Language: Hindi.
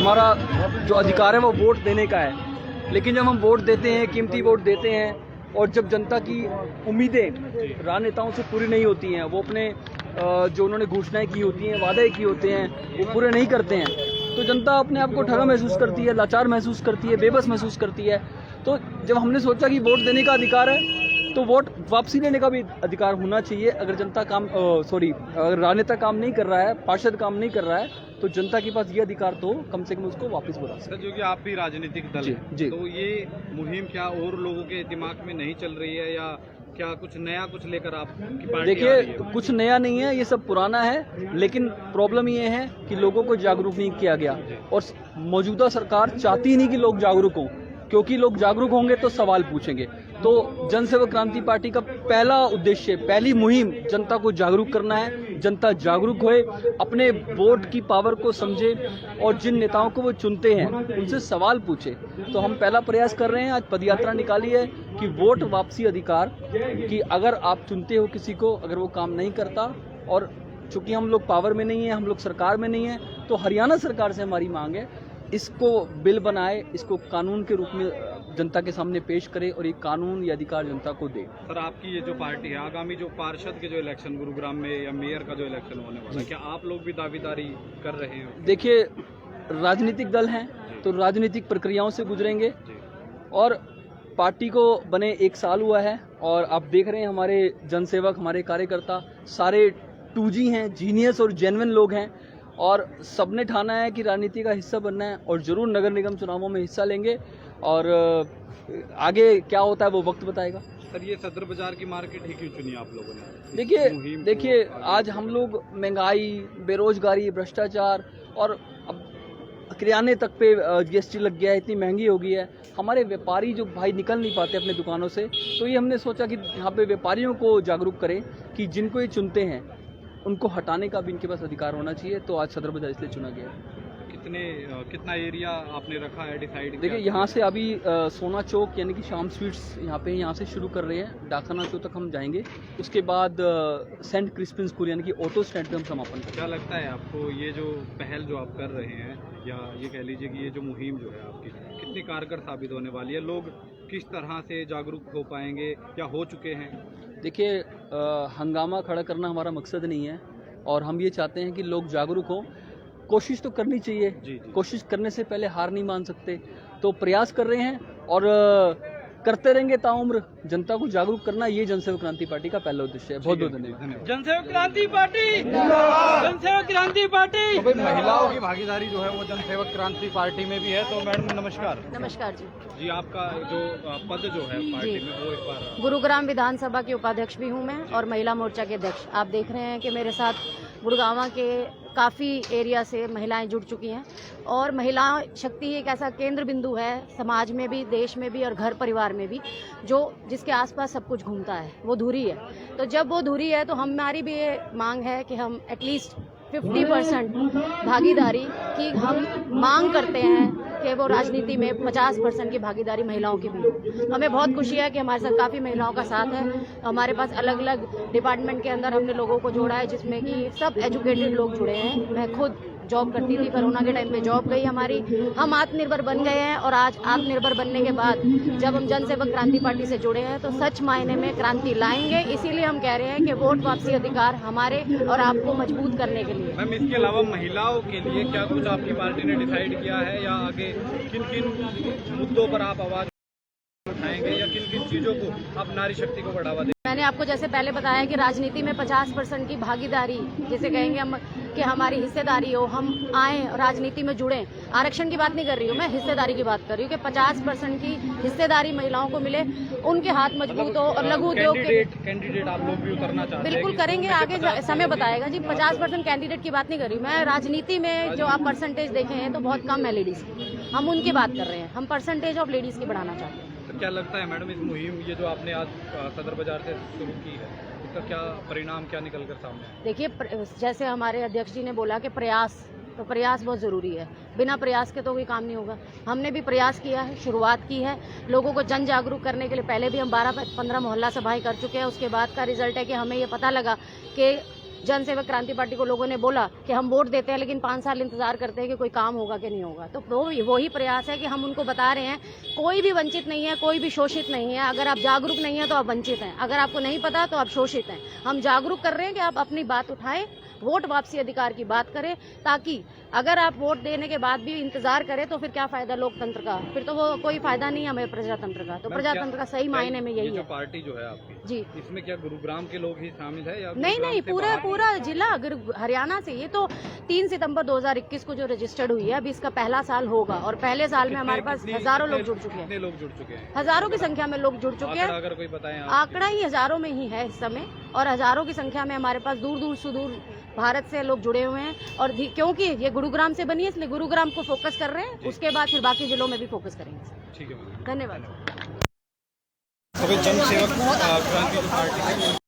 हमारा जो अधिकार है वो वोट देने का है, लेकिन जब हम वोट देते हैं, कीमती वोट देते हैं, और जब जनता की उम्मीदें राजनेताओं से पूरी नहीं होती हैं, वो अपने जो उन्होंने घोषणाएं की होती हैं, वादे किए होते हैं, वो पूरे नहीं करते हैं, तो जनता अपने आप को ठगा महसूस करती है, लाचार महसूस करती है, बेबस महसूस करती है। तो जब हमने सोचा कि वोट देने का अधिकार है, तो वोट वापसी लेने का भी अधिकार होना चाहिए। अगर जनता अगर राजनेता काम नहीं कर रहा है, पार्षद काम नहीं कर रहा है, तो जनता के पास ये अधिकार तो कम से कम उसको वापस बुला सकते। जो कि आप भी राजनीतिक दल है, तो ये मुहिम क्या और लोगों के दिमाग में नहीं चल रही है, या क्या कुछ नया कुछ लेकर आपकी पार्टी? देखिए, कुछ नया नहीं है, ये सब पुराना है, लेकिन प्रॉब्लम ये है कि लोगों को जागरूक नहीं किया गया, और मौजूदा सरकार चाहती नहीं कि लोग जागरूक हों, क्योंकि लोग जागरूक होंगे तो सवाल पूछेंगे। तो जन सेवक क्रांति पार्टी का पहला उद्देश्य, पहली मुहिम जनता को जागरूक करना है। जनता जागरूक होए, अपने वोट की पावर को समझे, और जिन नेताओं को वो चुनते हैं उनसे सवाल पूछे। तो हम पहला प्रयास कर रहे हैं, आज पदयात्रा निकाली है कि वोट वापसी अधिकार, कि अगर आप चुनते हो किसी को, अगर वो काम नहीं करता, और चूंकि हम लोग पावर में नहीं है, हम लोग सरकार में नहीं है, तो हरियाणा सरकार से हमारी मांग है, इसको बिल बनाए, इसको कानून के रूप में जनता के सामने पेश करे, और ये कानून या अधिकार जनता को दे। सर, आपकी ये जो पार्टी है, आगामी जो पार्षद के जो इलेक्शन गुरुग्राम में या मेयर का जो इलेक्शन होने वाला है, क्या आप लोग भी दावेदारी कर रहे हैं? देखिए, राजनीतिक दल हैं तो राजनीतिक प्रक्रियाओं से गुजरेंगे, और पार्टी को बने 1 साल हुआ है, और आप देख रहे हैं हमारे जनसेवक, हमारे कार्यकर्ता सारे 2G हैं, जीनियस और जेन्युइन लोग हैं, और सबने ठाना है कि राजनीति का हिस्सा बनना है, और जरूर नगर निगम चुनावों में हिस्सा लेंगे, और आगे क्या होता है वो वक्त बताएगा। सर, ये सदर बाजार की मार्केट ही क्यों चुनी आप लोगों ने? देखिए आज हम लोग महंगाई, बेरोजगारी, भ्रष्टाचार, और अब किराने तक पे GST लग गया है, इतनी महंगी हो गई है, हमारे व्यापारी जो भाई निकल नहीं पाते अपने दुकानों से, तो ये हमने सोचा कि यहाँ पे व्यापारियों को जागरूक करें कि जिनको ये चुनते हैं उनको हटाने का भी इनके पास अधिकार होना चाहिए। तो आज सदर बाजार इसलिए चुना गया है। कितना एरिया आपने रखा है डिसाइड? देखिए, यहाँ से अभी सोना चौक यानी कि शाम स्वीट्स यहाँ से शुरू कर रहे हैं, डाकखाना चौक तक हम जाएंगे, उसके बाद सेंट क्रिस्पिन स्कूल यानी कि ऑटो स्टैंड पे हम समापन करेंगे। क्या लगता है आपको, ये जो पहल जो आप कर रहे हैं, या ये कह लीजिए कि ये जो मुहिम जो है आपकी, कितनी कारगर साबित होने वाली है? लोग किस तरह से जागरूक हो पाएंगे, या हो चुके हैं? देखिए, हंगामा खड़ा करना हमारा मकसद नहीं है, और हम ये चाहते हैं कि लोग जागरूक हों। कोशिश तो करनी चाहिए, कोशिश करने से पहले हार नहीं मान सकते, तो प्रयास कर रहे हैं, और करते रहेंगे ताउम्र। जनता को जागरूक करना ये जनसेवक क्रांति पार्टी का पहला उद्देश्य है। बहुत बहुत धन्यवाद। जनसेवक क्रांति पार्टी, जनसेवक क्रांति पार्टी। तो भाई, महिलाओं की भागीदारी जो है वो जनसेवक क्रांति पार्टी में भी है। तो मैडम नमस्कार। नमस्कार जी। आपका जो पद जो है पार्टी में, वो एक बार? गुरुग्राम विधानसभा के उपाध्यक्ष भी हूँ मैं, और महिला मोर्चा के अध्यक्ष। आप देख रहे हैं कि मेरे साथ गुड़गांव के काफ़ी एरिया से महिलाएं जुड़ चुकी हैं, और महिला शक्ति एक ऐसा केंद्र बिंदु है समाज में भी, देश में भी, और घर परिवार में भी, जिसके आसपास सब कुछ घूमता है, वो धुरी है। तो जब वो धुरी है, तो हमारी भी ये मांग है कि हम एटलीस्ट 50% भागीदारी की हम मांग करते हैं, कि वो राजनीति में 50% की भागीदारी महिलाओं की भी हो। हमें बहुत खुशी है कि हमारे साथ काफ़ी महिलाओं का साथ है। हमारे पास अलग अलग डिपार्टमेंट के अंदर हमने लोगों को जोड़ा है, जिसमें कि सब एजुकेटेड लोग जुड़े हैं। मैं खुद जॉब करती थी, कोरोना के टाइम पे जॉब गई हमारी, हम आत्मनिर्भर बन गए हैं, और आज आत्मनिर्भर बनने के बाद जब हम जनसेवक क्रांति पार्टी से जुड़े हैं, तो सच मायने में क्रांति लाएंगे। इसीलिए हम कह रहे हैं कि वोट वापसी अधिकार हमारे और आपको मजबूत करने के लिए। मैम, इसके अलावा महिलाओं के लिए क्या कुछ आपकी पार्टी ने डिसाइड किया है, या आगे किन किन मुद्दों पर आप आवाज उठाएंगे, या किन किन चीजों को आप नारी शक्ति को बढ़ावा देंगे? मैंने आपको जैसे पहले बताया कि राजनीति में 50% की भागीदारी, जिसे कहेंगे हम कि हमारी हिस्सेदारी हो, हम आए राजनीति में जुड़ें। आरक्षण की बात नहीं कर रही हूँ मैं, हिस्सेदारी की बात कर रही हूँ कि 50% की हिस्सेदारी महिलाओं को मिले, उनके हाथ मजबूत हो, और लघु उद्योग के कैंडिडेट आप लोग भी उतरना चाहते हैं? बिल्कुल करेंगे, आगे समय बताएगा जी। 50% कैंडिडेट की बात नहीं कर रही हूँ मैं। राजनीति में जो आप परसेंटेज देखे हैं तो बहुत कम है लेडीज की, हम उनकी बात कर रहे हैं। हम परसेंटेज ऑफ लेडीज की बढ़ाना चाहते हैं। तो क्या लगता है मैडम, इस मुहिम ये जो आपने आज सदर बाजार से शुरू की है, इसका क्या परिणाम, क्या निकल कर सामने आए? देखिए, जैसे हमारे अध्यक्ष जी ने बोला कि प्रयास बहुत ज़रूरी है। बिना प्रयास के तो कोई काम नहीं होगा। हमने भी प्रयास किया है, शुरुआत की है। लोगों को जन जागरूक करने के लिए पहले भी हम 12-15 मोहल्ला सभाएं कर चुके हैं। उसके बाद का रिजल्ट है कि हमें ये पता लगा कि जन सेवक क्रांति पार्टी को लोगों ने बोला कि हम वोट देते हैं लेकिन 5 साल इंतजार करते हैं कि कोई काम होगा कि नहीं होगा। तो वही प्रयास है कि हम उनको बता रहे हैं कोई भी वंचित नहीं है, कोई भी शोषित नहीं है। अगर आप जागरूक नहीं है तो आप वंचित हैं, अगर आपको नहीं पता तो आप शोषित हैं। हम जागरूक कर रहे हैं कि आप अपनी बात उठाएं, वोट वापसी अधिकार की बात करें, ताकि अगर आप वोट देने के बाद भी इंतजार करें तो फिर क्या फायदा लोकतंत्र का, फिर तो वो कोई फायदा नहीं है हमें प्रजातंत्र का। तो प्रजातंत्र का सही मायने में यही ये जो है। पार्टी जो है आपकी जी, इसमें क्या गुरुग्राम के लोग ही शामिल है या नहीं गुरुग्राम नहीं, से पूरा बाहर? पूरा जिला, अगर हरियाणा से, ये तो 3 सितंबर 2021 को जो रजिस्टर्ड हुई है, अभी इसका पहला साल होगा और पहले साल में हमारे पास हजारों लोग जुड़ चुके हैं। कितने लोग जुड़ चुके हैं? हजारों की संख्या में लोग जुड़ चुके हैं। आंकड़ा अगर कोई बताएं आप। आंकड़ा ही हजारों में ही है इस समय, और हजारों की संख्या में हमारे पास दूर दूर सुदूर भारत से लोग जुड़े हुए हैं। और क्योंकि ये गुरुग्राम से बनी है इसलिए गुरुग्राम को फोकस कर रहे हैं, उसके बाद फिर बाकी जिलों में भी फोकस करेंगे। ठीक है मैम। धन्यवाद। सभी जन सेवक क्रांति जो पार्टी है